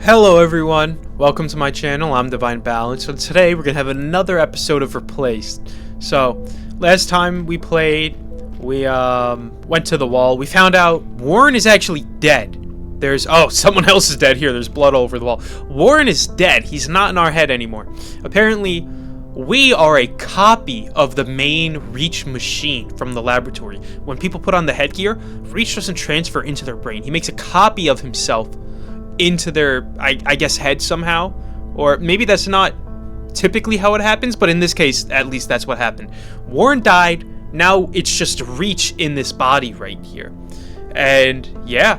Hello everyone, welcome to my channel. I'm Divine Balance, and today we're gonna have another episode of Replaced. So, last time we played, we went to the wall. We found out Warren is actually dead. Someone else is dead here. There's blood all over the wall. Warren is dead. He's not in our head anymore. Apparently, we are a copy of the main Reach machine from the laboratory. When people put on the headgear, Reach doesn't transfer into their brain. He makes a copy of himself into their, I guess, head somehow. Or maybe that's not typically how it happens, but in this case, at least that's what happened. Warren died. Now it's just Reach in this body right here. And yeah,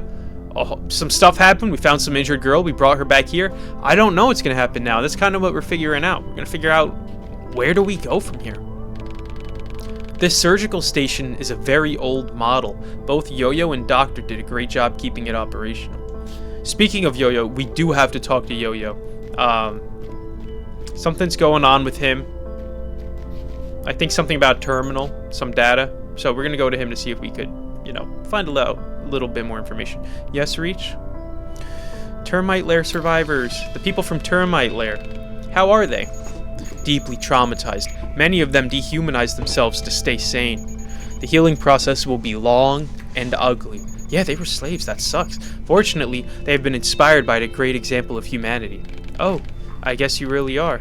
some stuff happened. We found some injured girl. We brought her back here. I don't know what's going to happen now. That's kind of what we're figuring out. We're going to figure out, where do we go from here? This surgical station is a very old model. Both Yo-Yo and Doctor did a great job keeping it operational. Speaking of Yo-Yo, we do have to talk to Yo-Yo. Something's going on with him. I think something about terminal, some data. So we're going to go to him to see if we could, find a little bit more information. Yes, Reach? Termite Lair survivors. The people from Termite Lair. How are they? Deeply traumatized. Many of them dehumanized themselves to stay sane. The healing process will be long and ugly. Yeah, they were slaves. That sucks. Fortunately, they have been inspired by a great example of humanity. Oh, I guess you really are.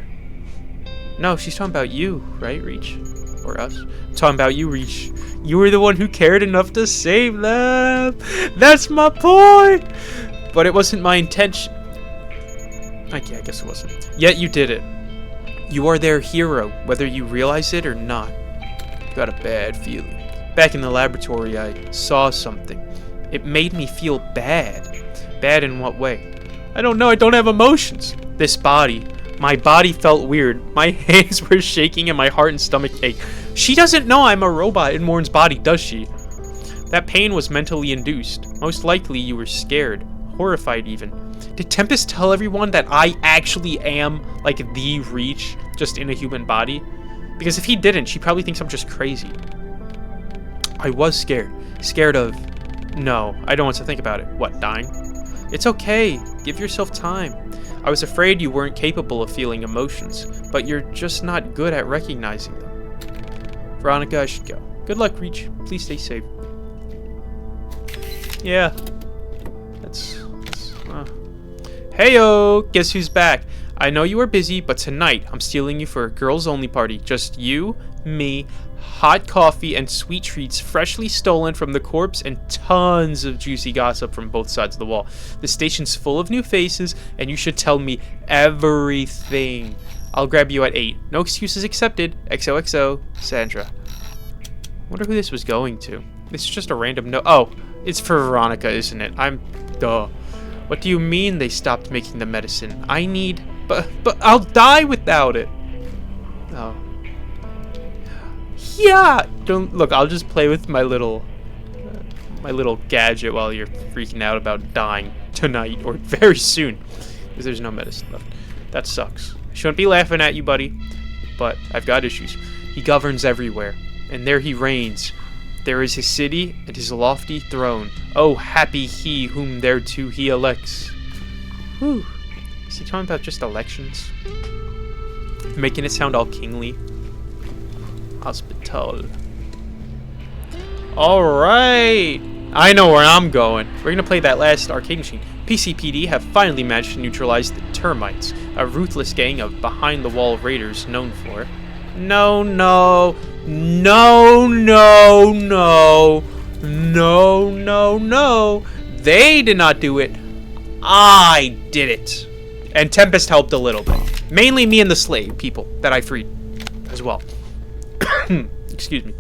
No, she's talking about you, right, Reach? Or us? I'm talking about you, Reach. You were the one who cared enough to save them. That's my point. But it wasn't my intention. I guess it wasn't. Yet you did it. You are their hero, whether you realize it or not. Got a bad feeling. Back in the laboratory, I saw something. It made me feel bad. Bad in what way? I don't know. I don't have emotions. This body. My body felt weird. My hands were shaking and my heart and stomach ached. She doesn't know I'm a robot in Warren's body, does she? That pain was mentally induced. Most likely you were scared. Horrified even. Did Tempest tell everyone that I actually am like the Reach, just in a human body? Because if he didn't, she probably thinks I'm just crazy. I was scared. Scared of... No, I don't want to think about it. What, dying? It's okay. Give yourself time. I was afraid you weren't capable of feeling emotions, but you're just not good at recognizing them. Veronica, I should go. Good luck, Reach. Please stay safe. Yeah. Heyo! Guess who's back? I know you are busy, but tonight I'm stealing you for a girls-only party. Just you, me, hot coffee, and sweet treats freshly stolen from the corpse, and tons of juicy gossip from both sides of the wall. The station's full of new faces, and you should tell me everything. I'll grab you at 8. No excuses accepted. XOXO, Sandra. Wonder who this was going to. This is just a random note. Oh, it's for Veronica, isn't it? Duh. What do you mean they stopped making the medicine? I need... But I'll die without it. Oh. Yeah! Don't... Look, I'll just play with my little gadget while you're freaking out about dying tonight or very soon. Because there's no medicine left. That sucks. I shouldn't be laughing at you, buddy. But I've got issues. He governs everywhere. And there he reigns. There is his city and his lofty throne. Oh, happy he whom thereto he elects. Whew. Is he talking about just elections? Making it sound all kingly. Hospital. Alright. I know where I'm going. We're going to play that last arcade machine. PCPD have finally managed to neutralize the termites. A ruthless gang of behind-the-wall raiders known for... No. They did not do it. I did it. And Tempest helped a little bit. Mainly me and the slave people that I freed as well. Excuse me.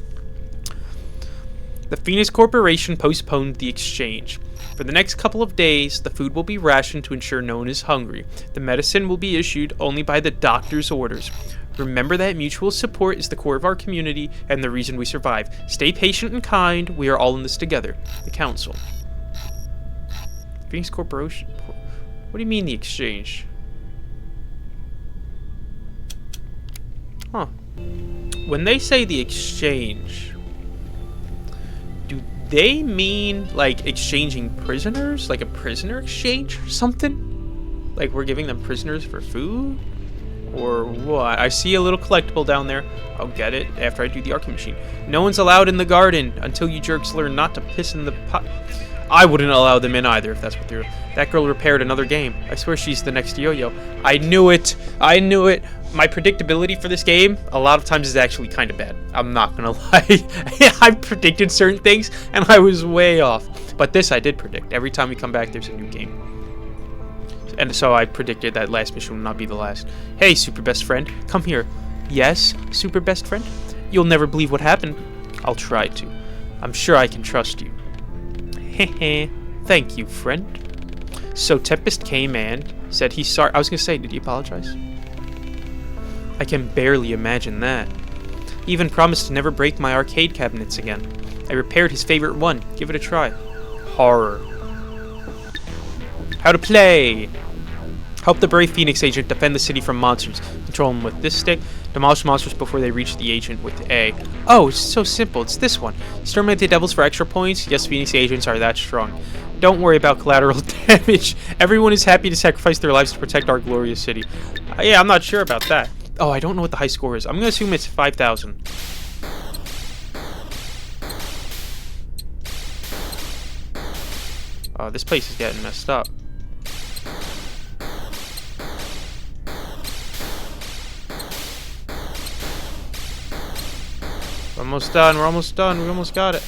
The Phoenix Corporation postponed the exchange. For the next couple of days, the food will be rationed to ensure no one is hungry. The medicine will be issued only by the doctor's orders. Remember that mutual support is the core of our community and the reason we survive. Stay patient and kind. We are all in this together. The Council. Phoenix Corporation. What do you mean the exchange? Huh. When they say the exchange, do they mean like exchanging prisoners? Like a prisoner exchange or something? Like we're giving them prisoners for food? Or what? I see a little collectible down there. I'll get it after I do the arcade machine. No one's allowed in the garden until you jerks learn not to piss in the pot. I wouldn't allow them in either if that's what they're... That girl repaired another game. I swear she's the next yo-yo. I knew it. I knew it. My predictability for this game, a lot of times, is actually kind of bad. I'm not gonna lie. I predicted certain things, and I was way off. But this I did predict. Every time we come back, there's a new game. And so I predicted that last mission will not be the last. Hey, super best friend. Come here. Yes, super best friend? You'll never believe what happened. I'll try to. I'm sure I can trust you. Hehe. Thank you, friend. So Tempest came and said he's sorry. I was going to say, did he apologize? I can barely imagine that. He even promised to never break my arcade cabinets again. I repaired his favorite one. Give it a try. Horror. How to play. Help the brave Phoenix agent defend the city from monsters. Control them with this stick. Demolish monsters before they reach the agent with A. Oh, it's so simple. It's this one. Exterminate the devils for extra points. Yes, Phoenix agents are that strong. Don't worry about collateral damage. Everyone is happy to sacrifice their lives to protect our glorious city. Yeah, I'm not sure about that. Oh, I don't know what the high score is. I'm going to assume it's 5,000. This place is getting messed up. We're almost done. We're almost done. We almost got it.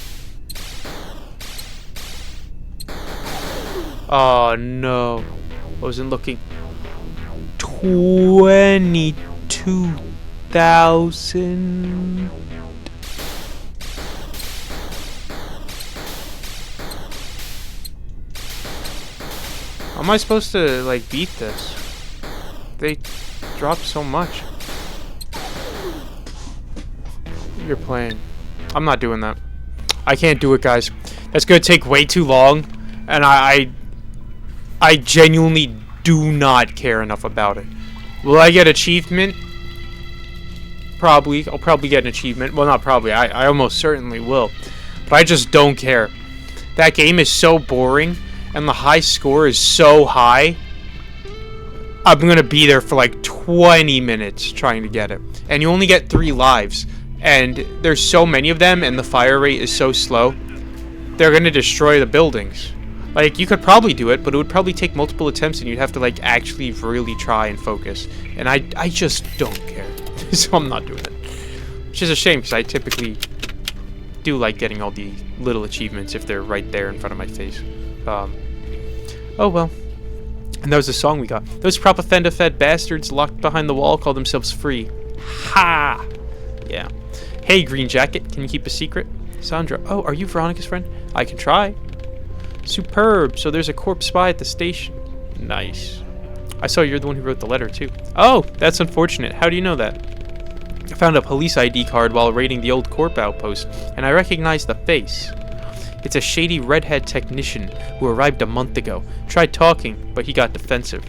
Oh, no. Wasn't looking. 22,000. How am I supposed to, like, beat this? They dropped so much. You're playing. I'm not doing that. I can't do it, guys. That's gonna take way too long, and I genuinely do not care enough about it. Will I get achievement? Probably. I'll probably get an achievement. Well, not probably. I almost certainly will. But I just don't care. That game is so boring, and the high score is so high. I'm gonna be there for like 20 minutes trying to get it. And you only get 3 lives. And there's so many of them, and the fire rate is so slow. They're gonna destroy the buildings. Like, you could probably do it, but it would probably take multiple attempts, and you'd have to, like, actually really try and focus. And I just don't care. So I'm not doing it. Which is a shame, because I typically do like getting all the little achievements if they're right there in front of my face. Oh well. And that was the song we got. Those propaganda-fed bastards locked behind the wall call themselves free. Ha! Yeah. Hey, Green Jacket, can you keep a secret? Sandra, oh, are you Veronica's friend? I can try. Superb, so there's a corpse spy at the station. Nice. I saw you're the one who wrote the letter, too. Oh, that's unfortunate. How do you know that? I found a police ID card while raiding the old corp outpost, and I recognized the face. It's a shady redhead technician who arrived a month ago. Tried talking, but he got defensive.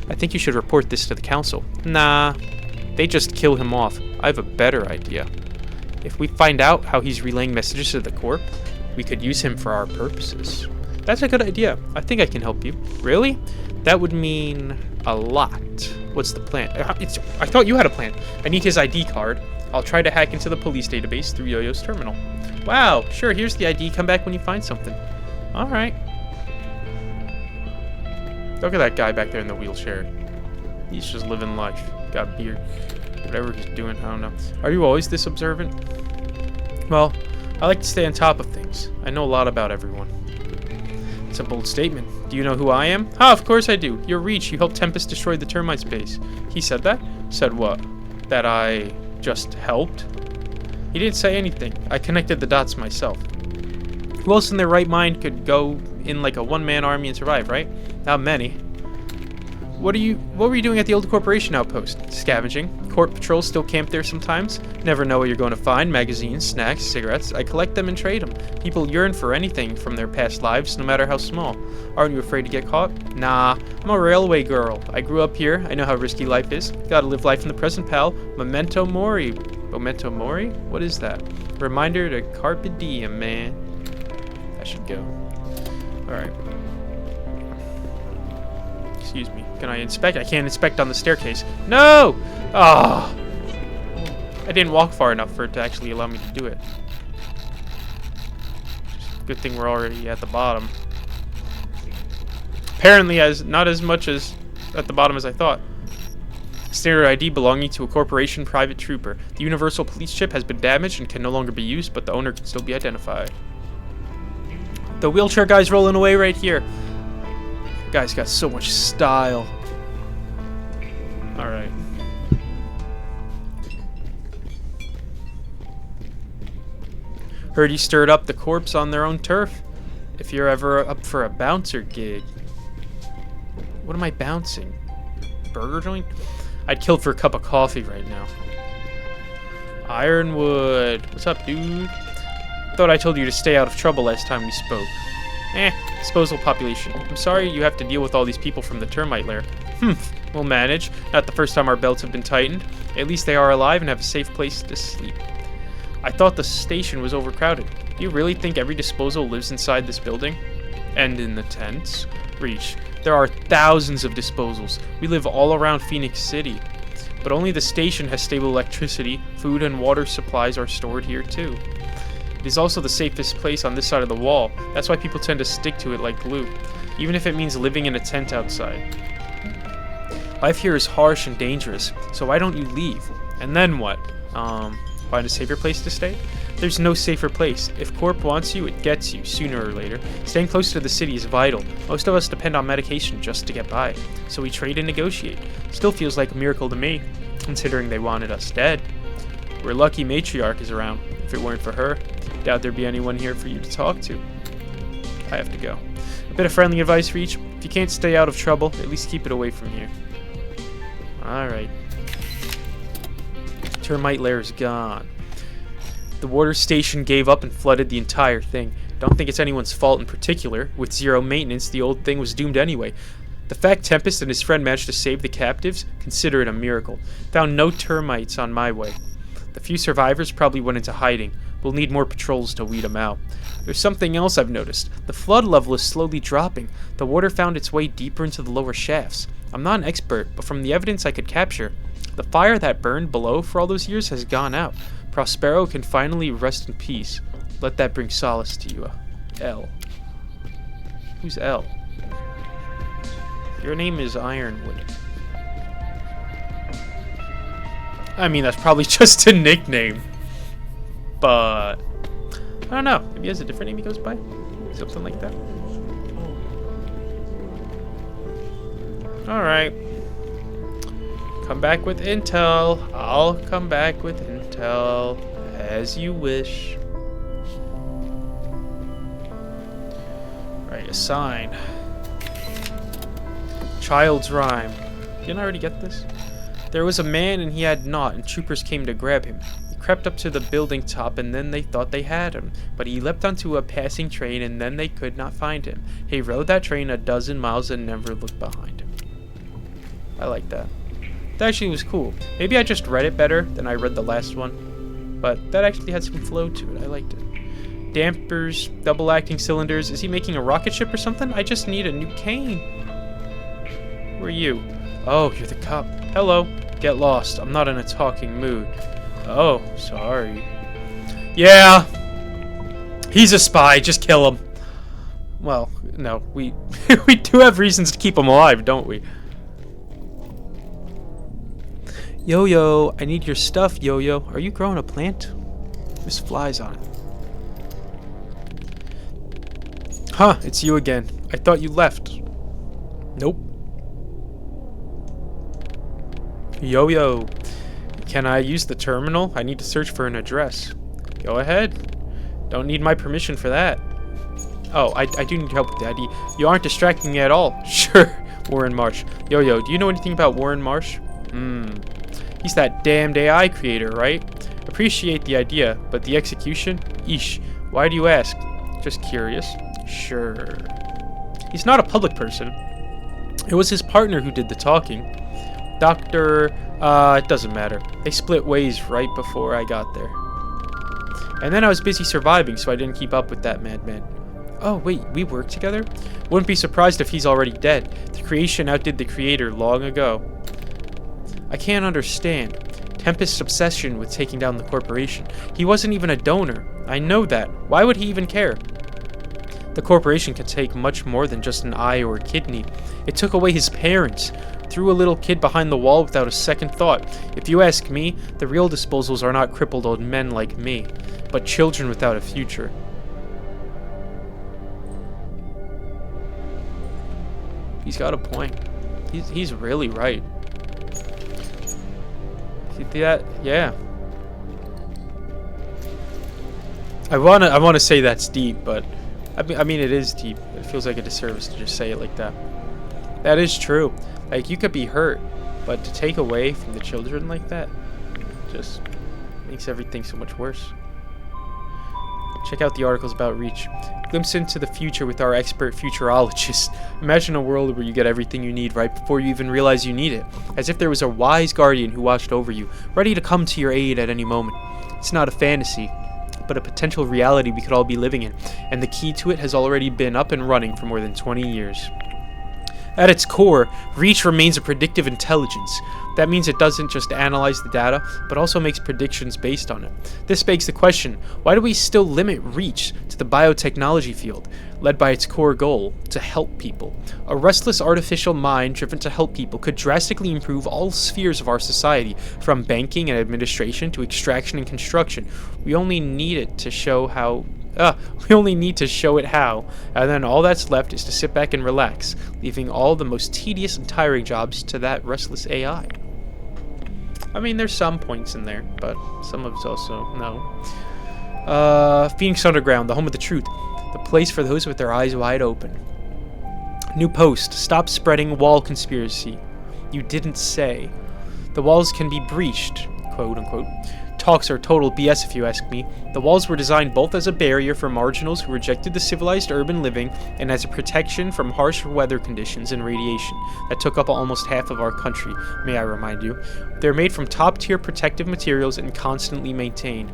I think you should report this to the council. Nah, they just kill him off. I have a better idea. If we find out how he's relaying messages to the corp, we could use him for our purposes. That's a good idea. I think I can help you. Really? That would mean a lot. What's the plan? I thought you had a plan. I need his ID card. I'll try to hack into the police database through Yo-Yo's terminal. Wow, sure, here's the ID. Come back when you find something. Alright. Look at that guy back there in the wheelchair. He's just living life. Got beer. Whatever he's doing, I don't know. Are you always this observant? Well, I like to stay on top of things. I know a lot about everyone. It's a bold statement. Do you know who I am? Ah, of course I do. You're Reach. You helped Tempest destroy the termite space. He said that? Said what? That I just helped? He didn't say anything. I connected the dots myself. Who else in their right mind could go in like a one-man army and survive, right? Not many. What were you doing at the old corporation outpost? Scavenging. Corp patrols still camp there sometimes. Never know what you're going to find. Magazines, snacks, cigarettes. I collect them and trade them. People yearn for anything from their past lives, no matter how small. Aren't you afraid to get caught? Nah, I'm a railway girl. I grew up here. I know how risky life is. Gotta live life in the present, pal. Memento mori. Memento mori? What is that? Reminder to carpe diem, man. I should go. Alright. Excuse me. can I inspect? I can't inspect on the staircase. No! Ah! I didn't walk far enough for it to actually allow me to do it. Good thing we're already at the bottom. Apparently, not as much as at the bottom as I thought. Standard ID belonging to a corporation private trooper. The universal police chip has been damaged and can no longer be used, but the owner can still be identified. The wheelchair guy's rolling away right here. Guy's got so much style. Alright. Heard you stirred up the corpse on their own turf. If you're ever up for a bouncer gig. What am I bouncing? Burger joint? I'd kill for a cup of coffee right now. Ironwood. What's up, dude? Thought I told you to stay out of trouble last time we spoke. Disposal population. I'm sorry you have to deal with all these people from the termite lair. We'll manage. Not the first time our belts have been tightened. At least they are alive and have a safe place to sleep. I thought the station was overcrowded. Do you really think every disposal lives inside this building? And in the tents? Reach. There are thousands of disposals. We live all around Phoenix City. But only the station has stable electricity. Food and water supplies are stored here too. It is also the safest place on this side of the wall. That's why people tend to stick to it like glue, even if it means living in a tent outside. Life here is harsh and dangerous, so why don't you leave? And then what? Find a safer place to stay? There's no safer place. If Corp wants you, it gets you, sooner or later. Staying close to the city is vital. Most of us depend on medication just to get by, so we trade and negotiate. Still feels like a miracle to me, considering they wanted us dead. We're lucky Matriarch is around. If it weren't for her, doubt there'd be anyone here for you to talk to. I have to go. A bit of friendly advice, Reach. If you can't stay out of trouble, at least keep it away from here. Alright. Termite lair is gone. The water station gave up and flooded the entire thing. Don't think it's anyone's fault in particular. With zero maintenance, the old thing was doomed anyway. The fact Tempest and his friend managed to save the captives, consider it a miracle. Found no termites on my way. The few survivors probably went into hiding. We'll need more patrols to weed them out. There's something else I've noticed. The flood level is slowly dropping. The water found its way deeper into the lower shafts. I'm not an expert, but from the evidence I could capture, the fire that burned below for all those years has gone out. Prospero can finally rest in peace. Let that bring solace to you. L. Who's L? Your name is Ironwood. I mean, that's probably just a nickname. But I don't know. Maybe he has a different name he goes by? Something like that. Alright. Come back with intel. I'll come back with intel. As you wish. Right, assign. Child's rhyme. Didn't I already get this? There was a man and he had naught, and troopers came to grab him. He crept up to the building top, and then they thought they had him. But he leapt onto a passing train, and then they could not find him. He rode that train 12 miles and never looked behind him. I like that. That actually was cool. Maybe I just read it better than I read the last one. But that actually had some flow to it. I liked it. Dampers, double acting cylinders. Is he making a rocket ship or something? I just need a new cane. Who are you? Oh, you're the cop. Hello. Get lost. I'm not in a talking mood. Oh, sorry. Yeah. He's a spy. Just kill him. Well, no. We we do have reasons to keep him alive, don't we? Yo-Yo, I need your stuff, Yo-Yo. Are you growing a plant? There's flies on it. Huh, it's you again. I thought you left. Nope. Yo-Yo, can I use the terminal? I need to search for an address. Go ahead. Don't need my permission for that. Oh, I do need help with the ID. You aren't distracting me at all. Sure, Warren Marsh. Yo-Yo, do you know anything about Warren Marsh? He's that damned AI creator, right? Appreciate the idea, but the execution? Eesh. Why do you ask? Just curious. Sure. He's not a public person. It was his partner who did the talking. It doesn't matter. They split ways right before I got there. And then I was busy surviving, so I didn't keep up with that madman. Oh, wait, we work together? Wouldn't be surprised if he's already dead. The creation outdid the creator long ago. I can't understand. Tempest's obsession with taking down the corporation. He wasn't even a donor. I know that. Why would he even care? The corporation can take much more than just an eye or a kidney. It took away his parents. Threw a little kid behind the wall without a second thought. If you ask me, the real disposals are not crippled old men like me, but children without a future. He's got a point. He's really right. See that? Yeah. I wanna say that's deep, but I mean it is deep. It feels like a disservice to just say it like that. That is true. Like, you could be hurt, but to take away from the children like that just makes everything so much worse. Check out the articles about Reach. Glimpse into the future with our expert futurologist. Imagine a world where you get everything you need right before you even realize you need it. As if there was a wise guardian who watched over you, ready to come to your aid at any moment. It's not a fantasy, but a potential reality we could all be living in, and the key to it has already been up and running for more than 20 years. At its core, Reach remains a predictive intelligence. That means it doesn't just analyze the data, but also makes predictions based on it. This begs the question, why do we still limit Reach to the biotechnology field, led by its core goal, to help people? A restless artificial mind driven to help people could drastically improve all spheres of our society, from banking and administration to extraction and construction. We only need it to show how... we only need to show it how, and then all that's left is to sit back and relax, leaving all the most tedious and tiring jobs to that restless AI. I mean, there's some points in there, but some of it's also no. Phoenix Underground, the home of the truth, the place for those with their eyes wide open. New post, stop spreading wall conspiracy. You didn't say. The walls can be breached, quote unquote. Talks are total BS if you ask me. The walls were designed both as a barrier for marginals who rejected the civilized urban living and as a protection from harsh weather conditions and radiation that took up almost half of our country, may I remind you. They're made from top-tier protective materials and constantly maintained.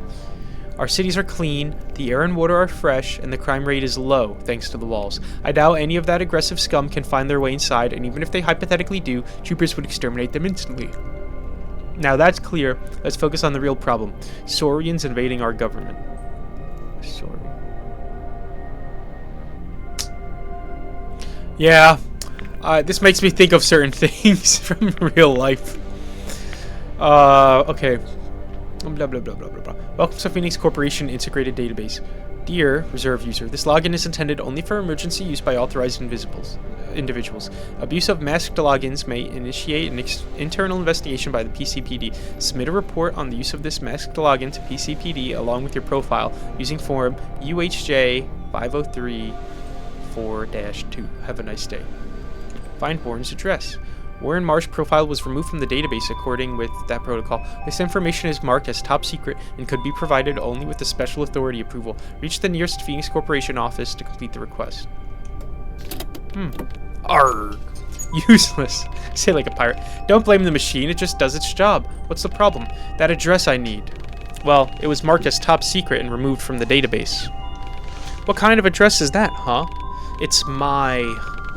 Our cities are clean, the air and water are fresh, and the crime rate is low, thanks to the walls. I doubt any of that aggressive scum can find their way inside, and even if they hypothetically do, troopers would exterminate them instantly. Now that's clear, let's focus on the real problem. Saurians invading our government. Yeah, this makes me think of certain things from real life. Okay. Blah, blah, blah, blah, blah, blah. Welcome to Phoenix Corporation Integrated Database. Dear Reserve User, this login is intended only for emergency use by authorized individuals. Abuse of masked logins may initiate an internal investigation by the PCPD. Submit a report on the use of this masked login to PCPD along with your profile using form UHJ 5034-2. Have a nice day. Find Warren's address. Warren Marsh profile was removed from the database according with that protocol. This information is marked as top secret and could be provided only with the special authority approval. Reach the nearest Phoenix Corporation office to complete the request. Arrgh. Useless. Say like a pirate. Don't blame the machine, it just does its job. What's the problem? That address I need. Well, it was marked as top secret and removed from the database. What kind of address is that, huh? It's my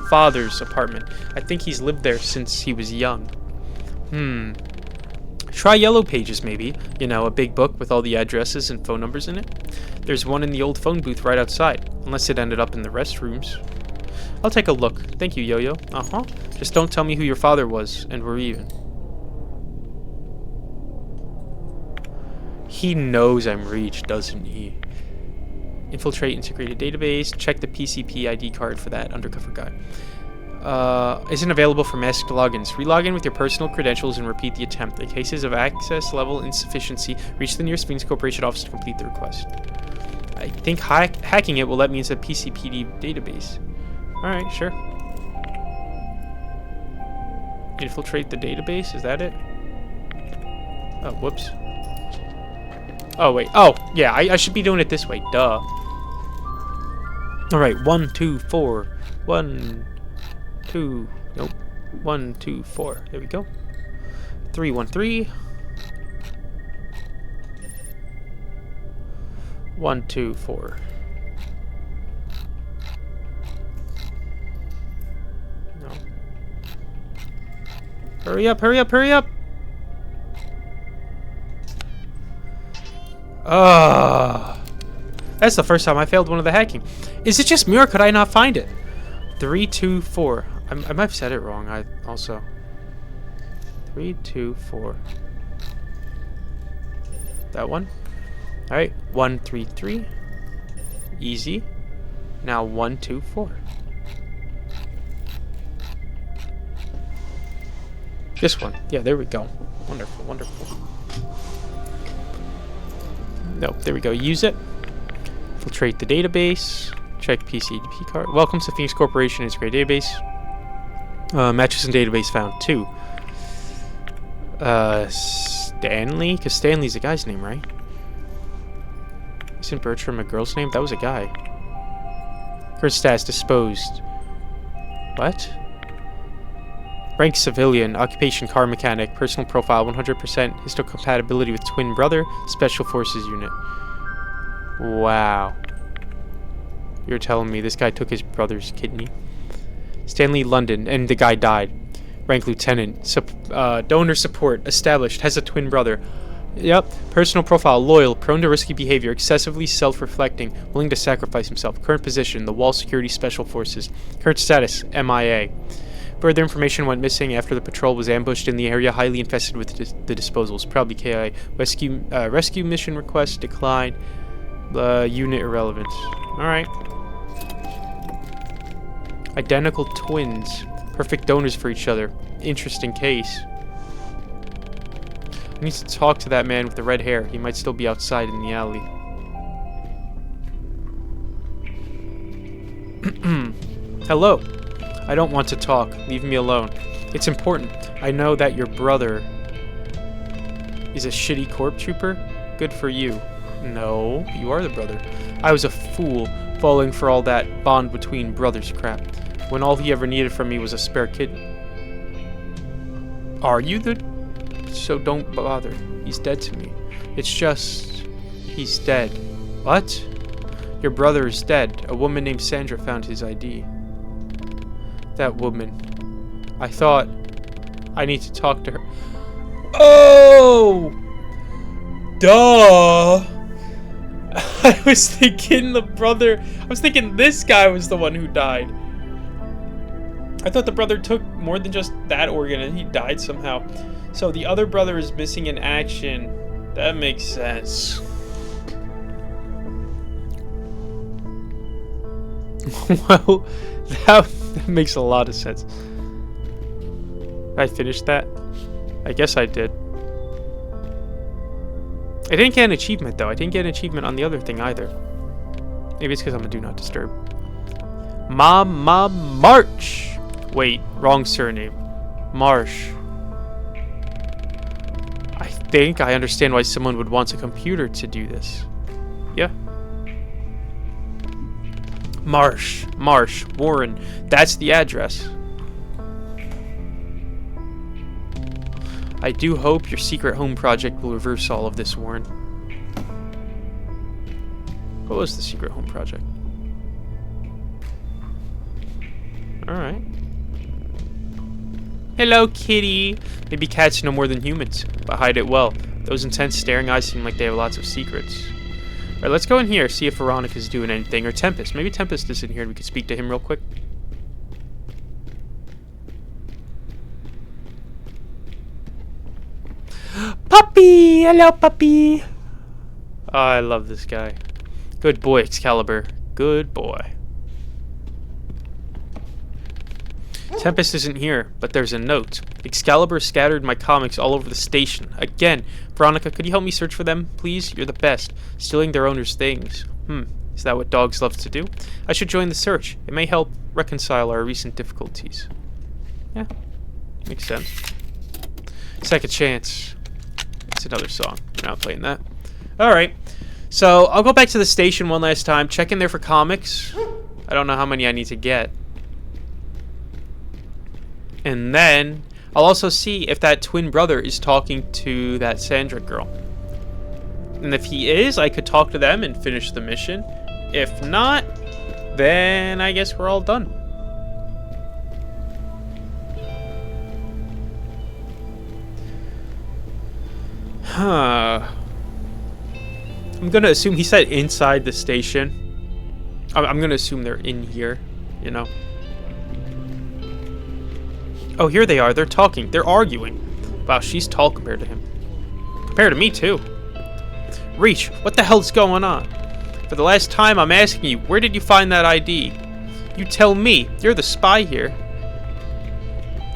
father's apartment. I think he's lived there since he was young. Try Yellow Pages, maybe. You know, a big book with all the addresses and phone numbers in it. There's one in the old phone booth right outside, unless it ended up in the restrooms. I'll take a look. Thank you, Yo-Yo. Just don't tell me who your father was, and we're even. He knows I'm Reach, doesn't he? Infiltrate integrated database. Check the PCP ID card for that undercover guy. Isn't available for masked logins. Relog in with your personal credentials and repeat the attempt. In cases of access level insufficiency, reach the nearest Phoenix Corporation office to complete the request. I think hacking it will let me into the PCPD database. Alright, sure. Infiltrate the database, is that it? Oh, whoops. Oh, wait. Oh, yeah, I should be doing it this way. Duh. Alright, 1, 2, 4. 1, 2. Nope. 1, 2, 4. There we go. 3, 1, 3. 1, 2, 4. Hurry up, hurry up, hurry up! That's the first time I failed one of the hacking. Is it just me or could I not find it? 3, 2, 4. I might have said it wrong. I also 3, 2, 4. That one. All right. 1, 3, 3. Easy. Now 1, 2, 4. This one. Yeah, there we go. Wonderful, wonderful. Nope, there we go. Use it. Filtrate the database. Check PCDP card. Welcome to Phoenix Corporation Integrated Database. Matches and database found 2. Stanley? Because Stanley's a guy's name, right? Isn't Bertram a girl's name? That was a guy. Current status disposed. What? Rank civilian. Occupation car mechanic. Personal profile 100%. Histocompatibility with twin brother. Special forces unit. Wow. You're telling me this guy took his brother's kidney? Stanley London. And the guy died. Rank lieutenant. Donor support. Established. Has a twin brother. Yep. Personal profile. Loyal. Prone to risky behavior. Excessively self-reflecting. Willing to sacrifice himself. Current position. The Wall Security Special Forces. Current status. MIA. Further information went missing after the patrol was ambushed in the area highly infested with the disposals. Probably KI. Rescue mission request declined. Unit irrelevant. Alright. Identical twins. Perfect donors for each other. Interesting case. I need to talk to that man with the red hair. He might still be outside in the alley. Hello. I don't want to talk. Leave me alone. It's important. I know that your brother is a shitty corp trooper. Good for you. No, you are the brother. I was a fool falling for all that bond between brothers crap when all he ever needed from me was a spare kid. Are you the... So don't bother. He's dead to me. It's just... He's dead. What? Your brother is dead. A woman named Sandra found his ID. That woman. I thought I need to talk to her. Oh! Duh! I was thinking the brother... I was thinking this guy was the one who died. I thought the brother took more than just that organ and he died somehow. So the other brother is missing in action. That makes sense. Well, that makes a lot of sense. I finished that? I guess I did. I didn't get an achievement, though. I didn't get an achievement on the other thing, either. Maybe it's because I'm a Do Not Disturb. Mama March! Wait, wrong surname. Marsh. I think I understand why someone would want a computer to do this. Yeah. Marsh, Warren. That's the address. I do hope your secret home project will reverse all of this, Warren. What was the secret home project? Alright. Hello, kitty. Maybe cats know more than humans, but hide it well. Those intense staring eyes seem like they have lots of secrets. Alright, let's go in here, see if Veronica's doing anything. Or Tempest. Maybe Tempest is in here and we could speak to him real quick. Puppy! Hello, puppy! Oh, I love this guy. Good boy, Excalibur. Good boy. Tempest isn't here, but there's a note. Excalibur scattered my comics all over the station. Again. Veronica, could you help me search for them, please? You're the best. Stealing their owner's things. Is that what dogs love to do? I should join the search. It may help reconcile our recent difficulties. Yeah. Makes sense. Second Chance. It's another song. We're not playing that. Alright. So, I'll go back to the station one last time. Check in there for comics. I don't know how many I need to get. And then, I'll also see if that twin brother is talking to that Sandra girl. And if he is, I could talk to them and finish the mission. If not, then I guess we're all done. Huh. I'm gonna assume he said inside the station. I'm gonna assume they're in here, you know. Oh, here they are. They're talking. They're arguing. Wow, she's tall compared to him. Compared to me, too. Reach, what the hell's going on? For the last time, I'm asking you, where did you find that ID? You tell me. You're the spy here.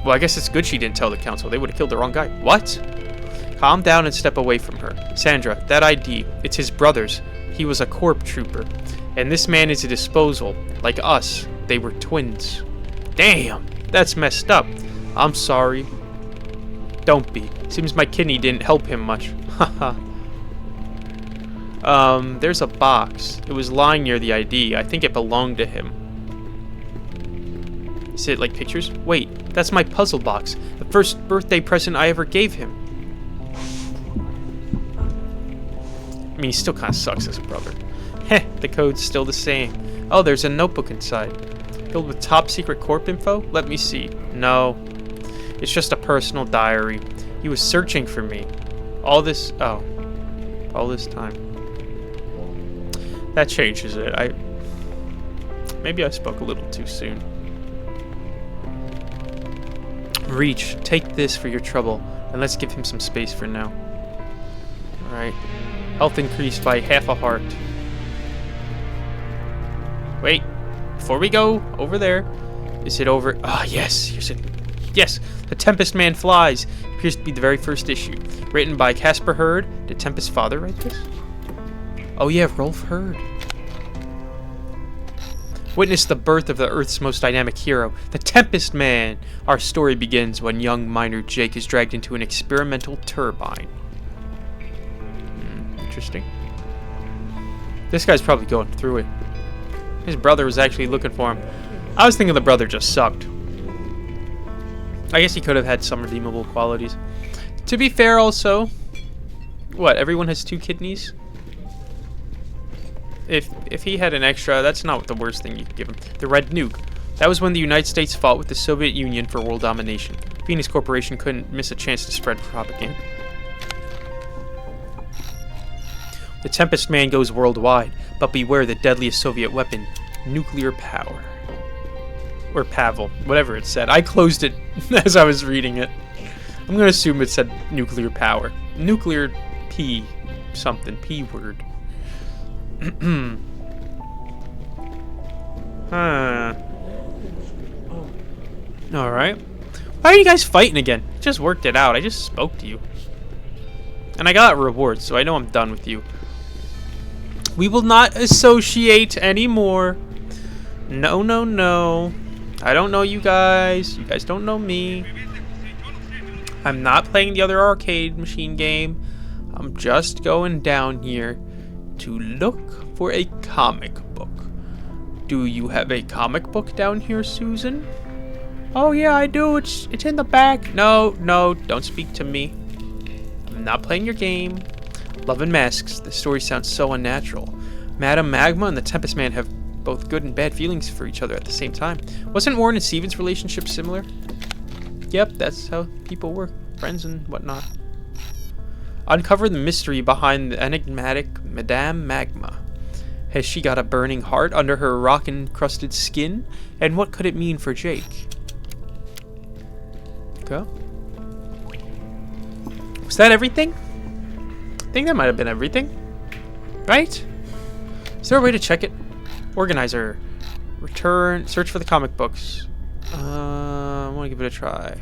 Well, I guess it's good she didn't tell the council. They would have killed the wrong guy. What? Calm down and step away from her. Sandra, that ID, it's his brother's. He was a corp trooper. And this man is a disposal. Like us, they were twins. Damn, that's messed up. I'm sorry. Don't be. Seems my kidney didn't help him much. Haha. There's a box. It was lying near the ID. I think it belonged to him. Is it like pictures? Wait, that's my puzzle box. The first birthday present I ever gave him. I mean, he still kind of sucks as a brother. Heh, the code's still the same. Oh, there's a notebook inside. Filled with top secret corp info? Let me see. No. It's just a personal diary. He was searching for me. All this time. That changes it. Maybe I spoke a little too soon. Reach, take this for your trouble, and let's give him some space for now. Alright. Health increased by half a heart. Wait. Before we go over there, is it over? Ah, yes. Here's it. Yes, The Tempest Man Flies appears to be the very first issue. Written by Casper Hurd. Did Tempest's father write this? Oh yeah, Rolf Hurd. Witness the birth of the Earth's most dynamic hero, the Tempest Man. Our story begins when young miner Jake is dragged into an experimental turbine. Interesting. This guy's probably going through it. His brother was actually looking for him. I was thinking the brother just sucked. I guess he could have had some redeemable qualities. To be fair also, what, everyone has 2 kidneys? If he had an extra, that's not the worst thing you could give him. The Red Nuke. That was when the United States fought with the Soviet Union for world domination. Phoenix Corporation couldn't miss a chance to spread propaganda. The Tempest Man goes worldwide, but beware the deadliest Soviet weapon, nuclear power. Or Pavel, whatever it said. I closed it as I was reading it. I'm going to assume it said nuclear power. Nuclear P something, P word. Alright. Why are you guys fighting again? I just worked it out. I just spoke to you. And I got rewards, so I know I'm done with you. We will not associate anymore. No, no, no. I don't know you guys. You guys don't know me. I'm not playing the other arcade machine game. I'm just going down here to look for a comic book. Do you have a comic book down here, Susan? Oh yeah, I do. It's in the back. No, no, don't speak to me. I'm not playing your game. Love and Masks. The story sounds so unnatural. Madame Magma and the Tempest Man have both good and bad feelings for each other at the same time. Wasn't Warren and Steven's relationship similar? Yep, that's how people were. Friends and whatnot. Uncover the mystery behind the enigmatic Madame Magma. Has she got a burning heart under her rock-encrusted skin? And what could it mean for Jake? Okay. Was that everything? I think that might have been everything. Right? Is there a way to check it? Organizer. Return. Search for the comic books. I want to give it a try.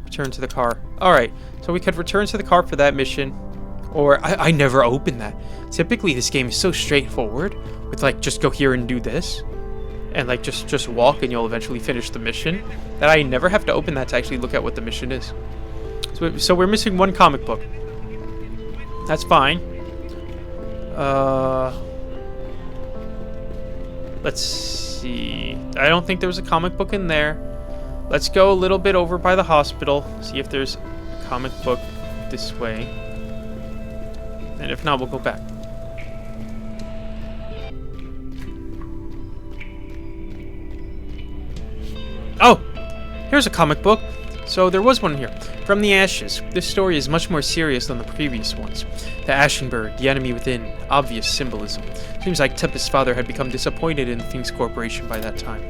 Return to the car. Alright. So we could return to the car for that mission. Or, I never opened that. Typically, this game is so straightforward. With, like, just go here and do this. And, like, just walk and you'll eventually finish the mission. That I never have to open that to actually look at what the mission is. So we're missing one comic book. That's fine. Let's see. I don't think there was a comic book in there. Let's go a little bit over by the hospital. See if there's a comic book this way. And if not, we'll go back. Oh! Here's a comic book. So there was one here. From the ashes. This story is much more serious than the previous ones. The Ashen Bird, the enemy within, obvious symbolism. Seems like Tempest's father had become disappointed in the Sphinx Corporation by that time.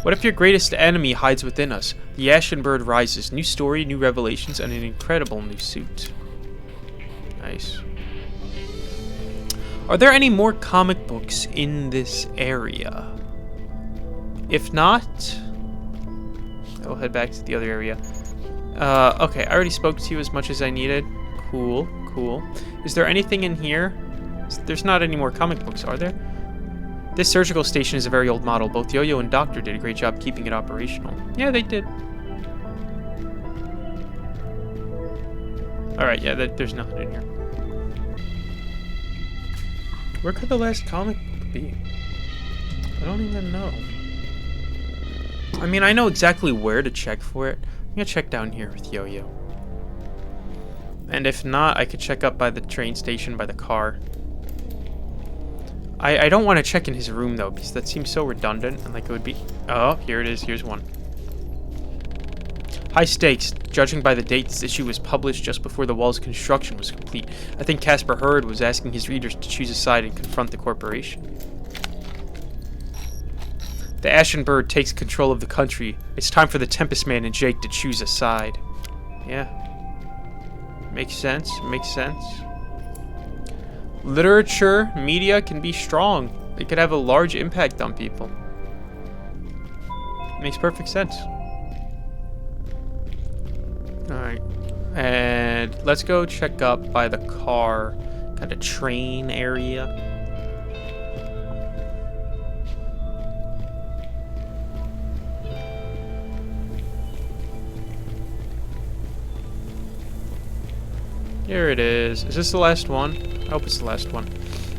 What if your greatest enemy hides within us? The Ashen Bird rises. New story, new revelations, and an incredible new suit. Nice. Are there any more comic books in this area? If not, I'll head back to the other area. Okay, I already spoke to you as much as I needed. Cool, cool. Is there anything in here? There's not any more comic books, are there? This surgical station is a very old model. Both Yo-Yo and Doctor did a great job keeping it operational. Yeah, they did. Alright, yeah, there's nothing in here. Where could the last comic book be? I don't even know. I mean, I know exactly where to check for it. I'm gonna check down here with Yo-Yo. And if not, I could check up by the train station, by the car. I don't want to check in his room, though, because that seems so redundant, and like it would be... Oh, here it is. Here's one. High stakes. Judging by the date, this issue was published just before the wall's construction was complete. I think Casper Hurd was asking his readers to choose a side and confront the corporation. The Ashen Bird takes control of the country. It's time for the Tempest Man and Jake to choose a side. Yeah. Makes sense. Makes sense. Literature, media can be strong. It could have a large impact on people. Makes perfect sense. Alright. And let's go check up by the car. Kind of train area. Here it is. Is this the last one? I hope it's the last one.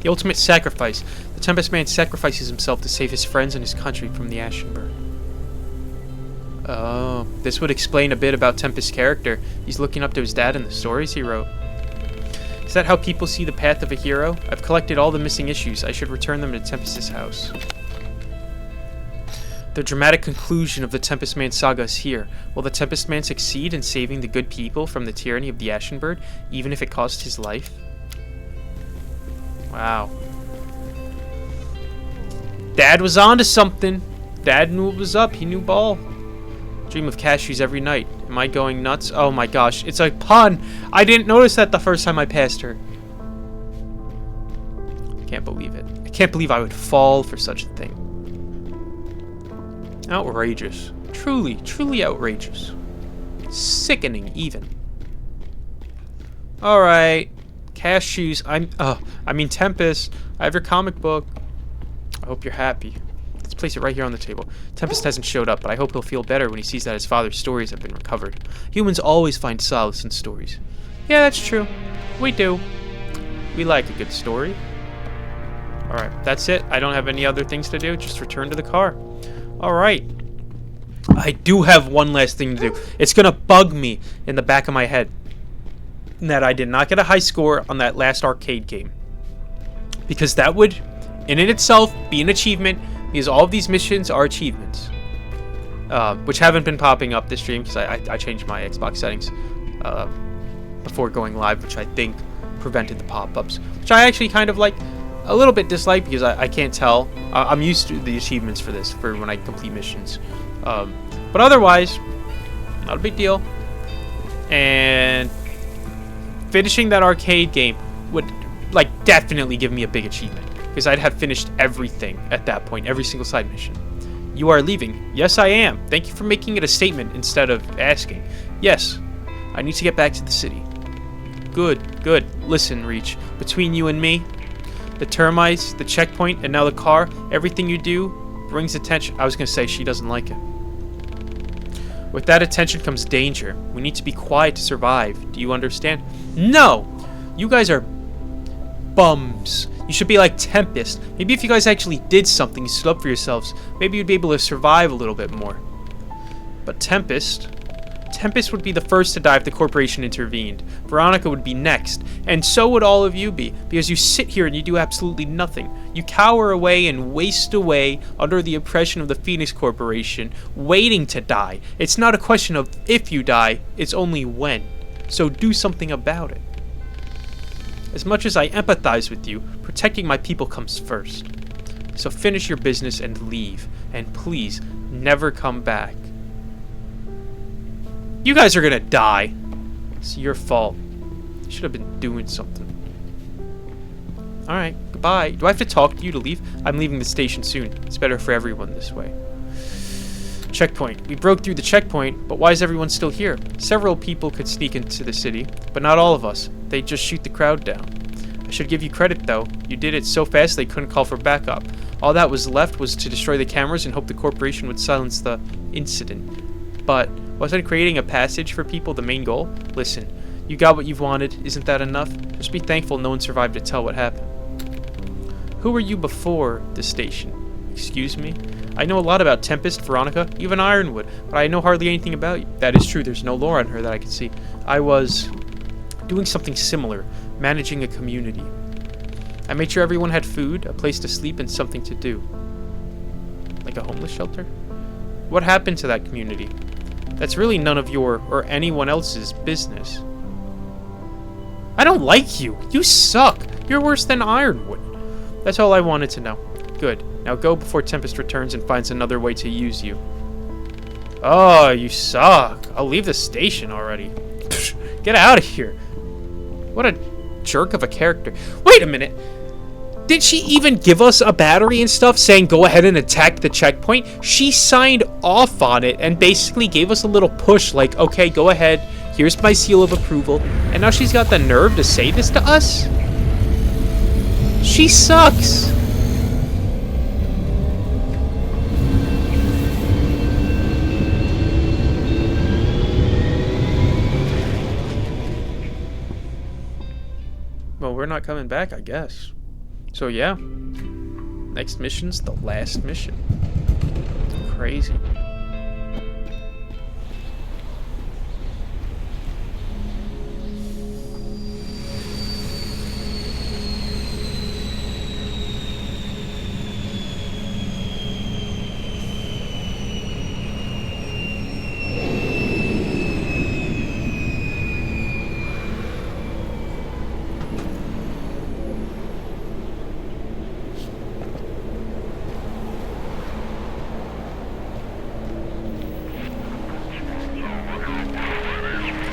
The ultimate sacrifice. The Tempest Man sacrifices himself to save his friends and his country from the Ashen Bird. Oh, this would explain a bit about Tempest's character. He's looking up to his dad in the stories he wrote. Is that how people see the path of a hero? I've collected all the missing issues. I should return them to Tempest's house. The dramatic conclusion of the Tempest Man saga is here. Will the Tempest Man succeed in saving the good people from the tyranny of the Ashen Bird, even if it cost his life? Wow. Dad was onto something. Dad knew what was up. He knew ball. Dream of cashews every night. Am I going nuts? Oh my gosh, it's a pun. I didn't notice that the first time I passed her. I can't believe it. I can't believe I would fall for such a thing. Outrageous. Truly, truly outrageous. Sickening, even. Alright. Cashews. I mean Tempest. I have your comic book. I hope you're happy. Let's place it right here on the table. Tempest hasn't showed up, but I hope he'll feel better when he sees that his father's stories have been recovered. Humans always find solace in stories. Yeah, that's true. We do. We like a good story. Alright, that's it. I don't have any other things to do. Just return to the car. Alright. I do have one last thing to do. It's gonna bug me in the back of my head that I did not get a high score on that last arcade game. Because that would, in and itself, be an achievement, because all of these missions are achievements. Which haven't been popping up this stream, because I changed my Xbox settings before going live, which I think prevented the pop-ups. Which I actually kind of like, a little bit dislike, because I can't tell. I'm used to the achievements for this, for when I complete missions. But otherwise, not a big deal. And finishing that arcade game would, like, definitely give me a big achievement, because I'd have finished everything at that point, every single side mission. You are leaving. Yes, I am. Thank you for making it a statement instead of asking. Yes, I need to get back to the city. Good, good. Listen, Reach, between you and me, the termites, the checkpoint, and now the car, everything you do brings attention. I was going to say she doesn't like it. With that attention comes danger. We need to be quiet to survive. Do you understand? No! You guys are bums. You should be like Tempest. Maybe if you guys actually did something, you stood up for yourselves, maybe you'd be able to survive a little bit more. But Tempest, Tempest would be the first to die if the corporation intervened. Veronica would be next, and so would all of you be, because you sit here and you do absolutely nothing. You cower away and waste away under the oppression of the Phoenix Corporation, waiting to die. It's not a question of if you die, it's only when. So do something about it. As much as I empathize with you, protecting my people comes first. So finish your business and leave, and please, never come back. You guys are gonna die. It's your fault. You should have been doing something. Alright, goodbye. Do I have to talk to you to leave? I'm leaving the station soon. It's better for everyone this way. Checkpoint. We broke through the checkpoint, but why is everyone still here? Several people could sneak into the city, but not all of us. They'd just shoot the crowd down. I should give you credit, though. You did it so fast they couldn't call for backup. All that was left was to destroy the cameras and hope the corporation would silence the incident. But wasn't creating a passage for people the main goal? Listen, you got what you've wanted. Isn't that enough? Just be thankful no one survived to tell what happened. Who were you before the station? Excuse me? I know a lot about Tempest, Veronica, even Ironwood, but I know hardly anything about you. That is true. There's no lore on her that I can see. I was doing something similar, managing a community. I made sure everyone had food, a place to sleep, and something to do. Like a homeless shelter? What happened to that community? That's really none of your or anyone else's business. I don't like you. You suck. You're worse than Ironwood. That's all I wanted to know. Good. Now go before Tempest returns and finds another way to use you. Oh, you suck. I'll leave the station already. Get out of here. What a jerk of a character. Wait a minute. Did she even give us a battery and stuff saying go ahead and attack the checkpoint? She signed off on it and basically gave us a little push like, okay, go ahead. Here's my seal of approval. And now she's got the nerve to say this to us? She sucks. Well, we're not coming back, I guess. So yeah, next mission's the last mission. Crazy.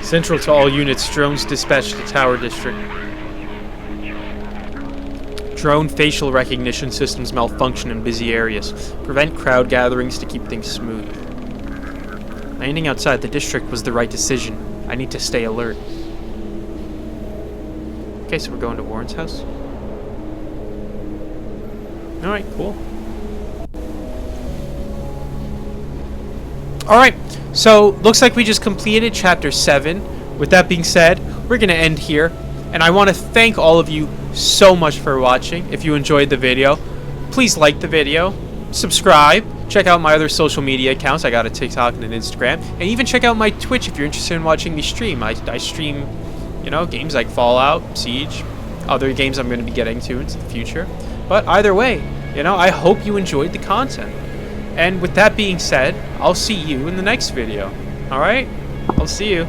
Central to all units, drones dispatched to Tower District. Drone facial recognition systems malfunction in busy areas. Prevent crowd gatherings to keep things smooth. Landing outside the district was the right decision. I need to stay alert. Okay, so we're going to Warren's house. Alright, cool. Alright, so looks like we just completed chapter 7. With that being said, we're going to end here. And I want to thank all of you so much for watching. If you enjoyed the video, please like the video, subscribe, check out my other social media accounts. I got a TikTok and an Instagram. And even check out my Twitch if you're interested in watching me stream. I stream, you know, games like Fallout, Siege, other games I'm going to be getting to into the future. But either way, you know, I hope you enjoyed the content. And with that being said, I'll see you in the next video. Alright? I'll see you.